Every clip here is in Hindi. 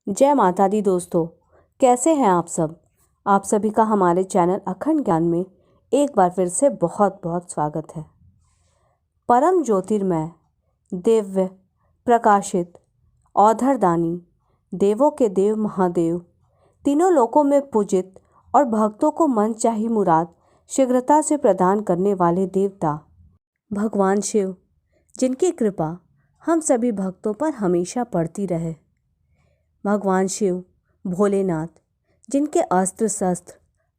जय माता दी दोस्तों, कैसे हैं आप सब। आप सभी का हमारे चैनल अखंड ज्ञान में एक बार फिर से बहुत बहुत स्वागत है। परम ज्योतिर्मय, दिव्य, प्रकाशित, औधरदानी, देवों के देव महादेव, तीनों लोकों में पूजित और भक्तों को मनचाही मुराद शीघ्रता से प्रदान करने वाले देवता भगवान शिव, जिनकी कृपा हम सभी भक्तों पर हमेशा पड़ती रहे। भगवान शिव भोलेनाथ, जिनके अस्त्र शस्त्र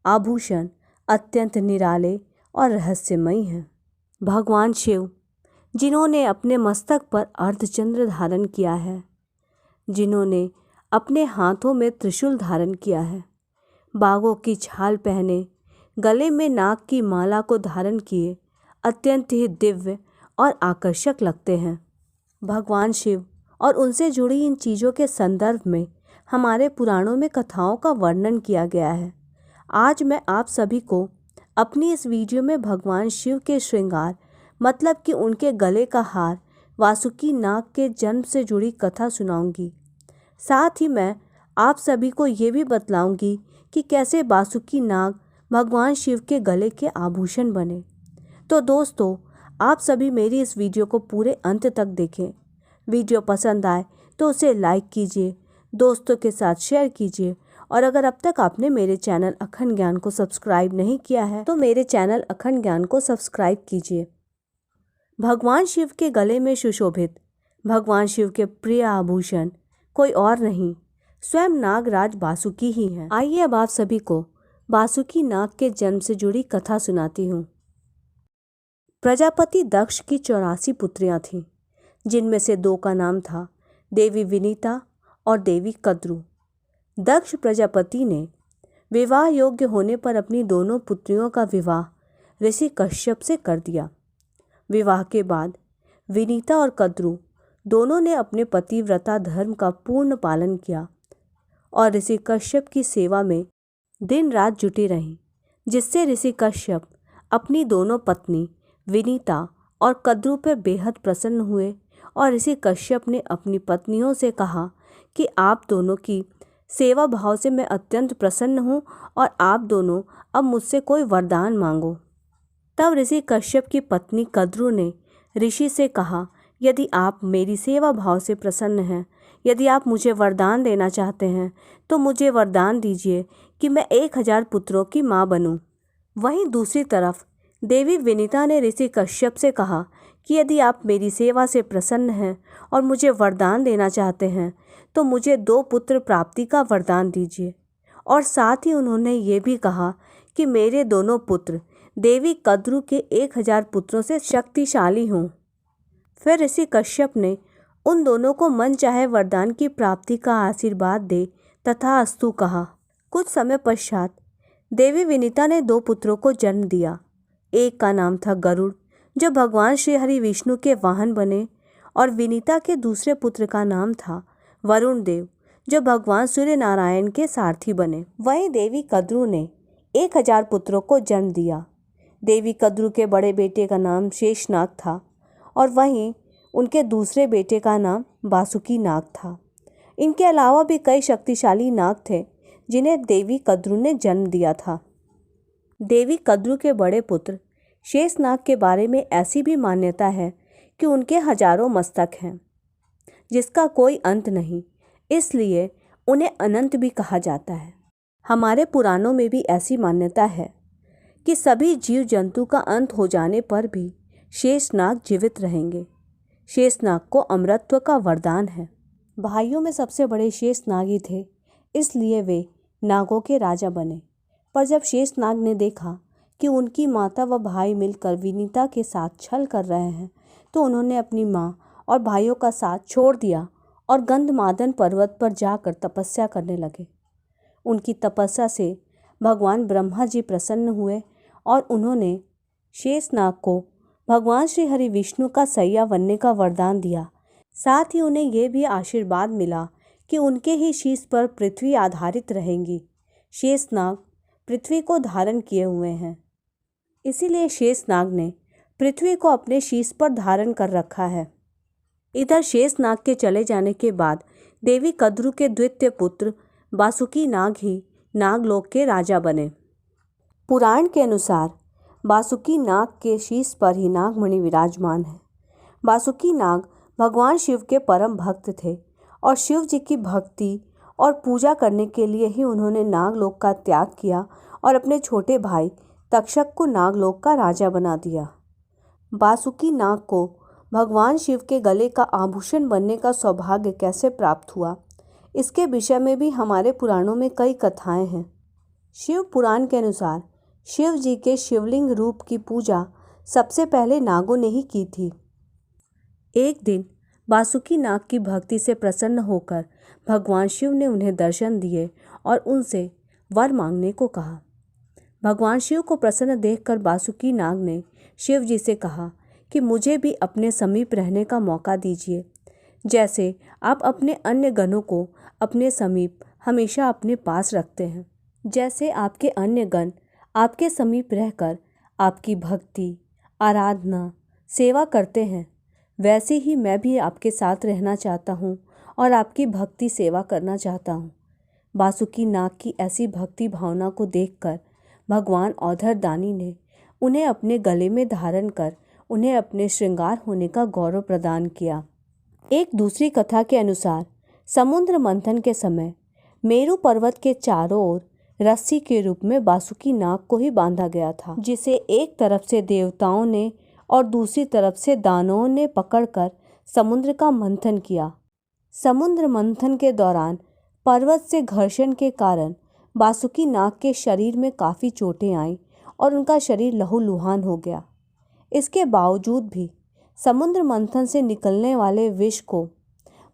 आभूषण अत्यंत निराले और रहस्यमयी हैं। भगवान शिव, जिन्होंने अपने मस्तक पर अर्धचंद्र धारण किया है, जिन्होंने अपने हाथों में त्रिशूल धारण किया है, बाघों की छाल पहने, गले में नाग की माला को धारण किए अत्यंत ही दिव्य और आकर्षक लगते हैं। भगवान शिव और उनसे जुड़ी इन चीज़ों के संदर्भ में हमारे पुराणों में कथाओं का वर्णन किया गया है। आज मैं आप सभी को अपनी इस वीडियो में भगवान शिव के श्रृंगार मतलब कि उनके गले का हार वासुकी नाग के जन्म से जुड़ी कथा सुनाऊंगी। साथ ही मैं आप सभी को ये भी बतलाऊंगी कि कैसे वासुकी नाग भगवान शिव के गले के आभूषण बने। तो दोस्तों, आप सभी मेरी इस वीडियो को पूरे अंत तक देखें। वीडियो पसंद आए तो उसे लाइक कीजिए, दोस्तों के साथ शेयर कीजिए और अगर अब तक आपने मेरे चैनल अखंड ज्ञान को सब्सक्राइब नहीं किया है तो मेरे चैनल अखंड ज्ञान को सब्सक्राइब कीजिए। भगवान शिव के गले में सुशोभित भगवान शिव के प्रिय आभूषण कोई और नहीं, स्वयं नागराज वासुकी ही हैं। आइए अब आप सभी को वासुकी नाग के जन्म से जुड़ी कथा सुनाती हूँ। प्रजापति दक्ष की 84 पुत्रियां थीं, जिनमें से 2 का नाम था देवी विनीता और देवी कद्रू। दक्ष प्रजापति ने विवाह योग्य होने पर अपनी दोनों पुत्रियों का विवाह ऋषि कश्यप से कर दिया। विवाह के बाद विनीता और कद्रू दोनों ने अपने पतिव्रता धर्म का पूर्ण पालन किया और ऋषि कश्यप की सेवा में दिन रात जुटी रहीं, जिससे ऋषि कश्यप अपनी दोनों पत्नी विनीता और कद्रू पर बेहद प्रसन्न हुए और ऋषि कश्यप ने अपनी पत्नियों से कहा कि आप दोनों की सेवा भाव से मैं अत्यंत प्रसन्न हूँ और आप दोनों अब मुझसे कोई वरदान मांगो। तब ऋषि कश्यप की पत्नी कद्रू ने ऋषि से कहा, यदि आप मेरी सेवा भाव से प्रसन्न हैं, यदि आप मुझे वरदान देना चाहते हैं तो मुझे वरदान दीजिए कि मैं 1000 पुत्रों की माँ बनूँ। वहीं दूसरी तरफ देवी विनीता ने ऋषि कश्यप से कहा कि यदि आप मेरी सेवा से प्रसन्न हैं और मुझे वरदान देना चाहते हैं तो मुझे 2 पुत्र प्राप्ति का वरदान दीजिए। और साथ ही उन्होंने ये भी कहा कि मेरे दोनों पुत्र देवी कद्रू के 1000 पुत्रों से शक्तिशाली हों। फिर ऋषि कश्यप ने उन दोनों को मन चाहे वरदान की प्राप्ति का आशीर्वाद दे तथा अस्तु कहा। कुछ समय पश्चात देवी विनीता ने 2 पुत्रों को जन्म दिया। एक का नाम था गरुड़, जो भगवान श्री हरि विष्णु के वाहन बने, और विनीता के दूसरे पुत्र का नाम था वरुण देव, जो भगवान सूर्य नारायण के सारथी बने। वहीं देवी कद्रू ने 1000 पुत्रों को जन्म दिया। देवी कद्रू के बड़े बेटे का नाम शेषनाग था और वहीं उनके दूसरे बेटे का नाम वासुकी नाग था। इनके अलावा भी कई शक्तिशाली नाग थे जिन्हें देवी कद्रू ने जन्म दिया था। देवी कद्रू के बड़े पुत्र शेषनाग के बारे में ऐसी भी मान्यता है कि उनके हजारों मस्तक हैं, जिसका कोई अंत नहीं, इसलिए उन्हें अनंत भी कहा जाता है। हमारे पुराणों में भी ऐसी मान्यता है कि सभी जीव जंतु का अंत हो जाने पर भी शेषनाग जीवित रहेंगे। शेषनाग को अमरत्व का वरदान है। भाइयों में सबसे बड़े शेषनाग ही थे, इसलिए वे नागों के राजा बने। पर जब शेषनाग ने देखा कि उनकी माता व भाई मिलकर विनीता के साथ छल कर रहे हैं तो उन्होंने अपनी माँ और भाइयों का साथ छोड़ दिया और गंधमादन पर्वत पर जाकर तपस्या करने लगे। उनकी तपस्या से भगवान ब्रह्मा जी प्रसन्न हुए और उन्होंने शेषनाग को भगवान श्री हरि विष्णु का सैया बनने का वरदान दिया। साथ ही उन्हें यह भी आशीर्वाद मिला कि उनके ही शीश पर पृथ्वी आधारित रहेंगी। शेषनाग पृथ्वी को धारण किए हुए हैं, इसीलिए शेषनाग ने पृथ्वी को अपने शीश पर धारण कर रखा है। इधर शेषनाग के चले जाने के बाद देवी कद्रू के द्वितीय पुत्र बासुकी नाग ही नागलोक के राजा बने। पुराण के अनुसार बासुकी नाग के शीश पर ही नागमणि विराजमान है। बासुकी नाग भगवान शिव के परम भक्त थे और शिव जी की भक्ति और पूजा करने के लिए ही उन्होंने नागलोक का त्याग किया और अपने छोटे भाई तक्षक को नागलोक का राजा बना दिया। बासुकी नाग को भगवान शिव के गले का आभूषण बनने का सौभाग्य कैसे प्राप्त हुआ, इसके विषय में भी हमारे पुराणों में कई कथाएं हैं। शिव पुराण के अनुसार शिव जी के शिवलिंग रूप की पूजा सबसे पहले नागों ने ही की थी। एक दिन बासुकी नाग की भक्ति से प्रसन्न होकर भगवान शिव ने उन्हें दर्शन दिए और उनसे वर मांगने को कहा। भगवान शिव को प्रसन्न देखकर बासुकी नाग ने शिव जी से कहा कि मुझे भी अपने समीप रहने का मौका दीजिए, जैसे आप अपने अन्य गणों को अपने समीप हमेशा अपने पास रखते हैं। जैसे आपके अन्य गण आपके समीप रहकर आपकी भक्ति, आराधना, सेवा करते हैं, वैसे ही मैं भी आपके साथ रहना चाहता हूँ और आपकी भक्ति सेवा करना चाहता हूँ। बासुकी नाग की ऐसी भक्ति भावना को देखकर भगवान औधरदानी ने उन्हें अपने गले में धारण कर उन्हें अपने श्रृंगार होने का गौरव प्रदान किया। एक दूसरी कथा के अनुसार समुद्र मंथन के समय मेरु पर्वत के चारों ओर रस्सी के रूप में बासुकी नाग को ही बांधा गया था, जिसे एक तरफ से देवताओं ने और दूसरी तरफ से दानवों ने पकड़कर समुद्र का मंथन किया। समुद्र मंथन के दौरान पर्वत से घर्षण के कारण बासुकी नाग के शरीर में काफ़ी चोटें आईं और उनका शरीर लहूलुहान हो गया। इसके बावजूद भी समुद्र मंथन से निकलने वाले विष को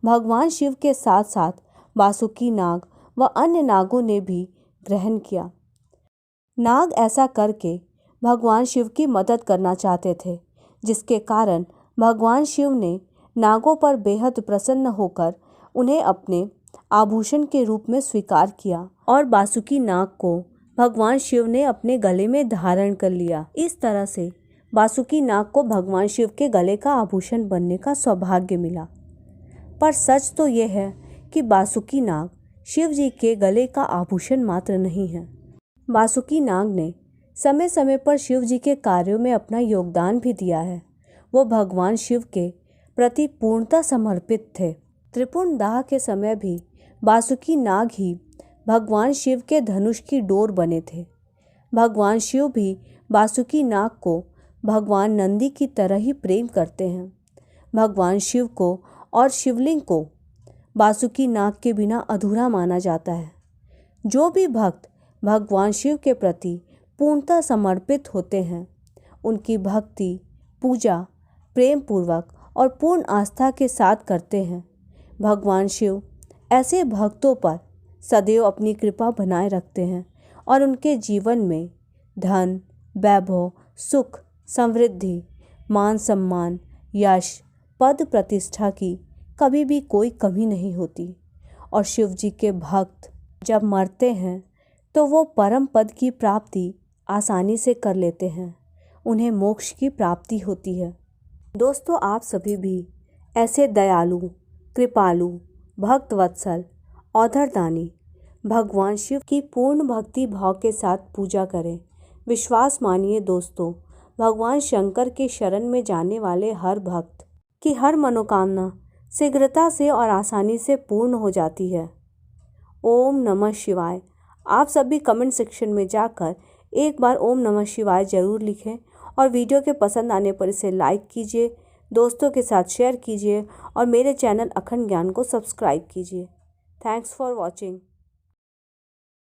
भगवान शिव के साथ साथ बासुकी नाग व अन्य नागों ने भी ग्रहण किया। नाग ऐसा करके भगवान शिव की मदद करना चाहते थे, जिसके कारण भगवान शिव ने नागों पर बेहद प्रसन्न होकर उन्हें अपने आभूषण के रूप में स्वीकार किया और बासुकी नाग को भगवान शिव ने अपने गले में धारण कर लिया। इस तरह से बासुकी नाग को भगवान शिव के गले का आभूषण बनने का सौभाग्य मिला। पर सच तो यह है कि बासुकी नाग शिव जी के गले का आभूषण मात्र नहीं है। बासुकी नाग ने समय समय पर शिव जी के कार्यों में अपना योगदान भी दिया है। वो भगवान शिव के प्रति पूर्णतः समर्पित थे। त्रिपुण दाह के समय भी बासुकी नाग ही भगवान शिव के धनुष की डोर बने थे। भगवान शिव भी बासुकी नाग को भगवान नंदी की तरह ही प्रेम करते हैं। भगवान शिव को और शिवलिंग को बासुकी नाग के बिना अधूरा माना जाता है। जो भी भक्त भगवान शिव के प्रति पूर्णतः समर्पित होते हैं, उनकी भक्ति, पूजा प्रेम पूर्वक और पूर्ण आस्था के साथ करते हैं, भगवान शिव ऐसे भक्तों पर सदैव अपनी कृपा बनाए रखते हैं और उनके जीवन में धन, वैभव, सुख, समृद्धि, मान सम्मान, यश, पद प्रतिष्ठा की कभी भी कोई कमी नहीं होती। और शिव जी के भक्त जब मरते हैं तो वो परम पद की प्राप्ति आसानी से कर लेते हैं, उन्हें मोक्ष की प्राप्ति होती है। दोस्तों, आप सभी भी ऐसे दयालु, कृपालु, भक्तवत्सल, औधरदानी भगवान शिव की पूर्ण भक्ति भाव के साथ पूजा करें। विश्वास मानिए दोस्तों, भगवान शंकर के शरण में जाने वाले हर भक्त की हर मनोकामना शीघ्रता से और आसानी से पूर्ण हो जाती है। ओम नमः शिवाय। आप सभी कमेंट सेक्शन में जाकर एक बार ओम नमः शिवाय जरूर लिखें और वीडियो के पसंद आने पर इसे लाइक कीजिए, दोस्तों के साथ शेयर कीजिए और मेरे चैनल अखंड ज्ञान को सब्सक्राइब कीजिए। Thanks for watching.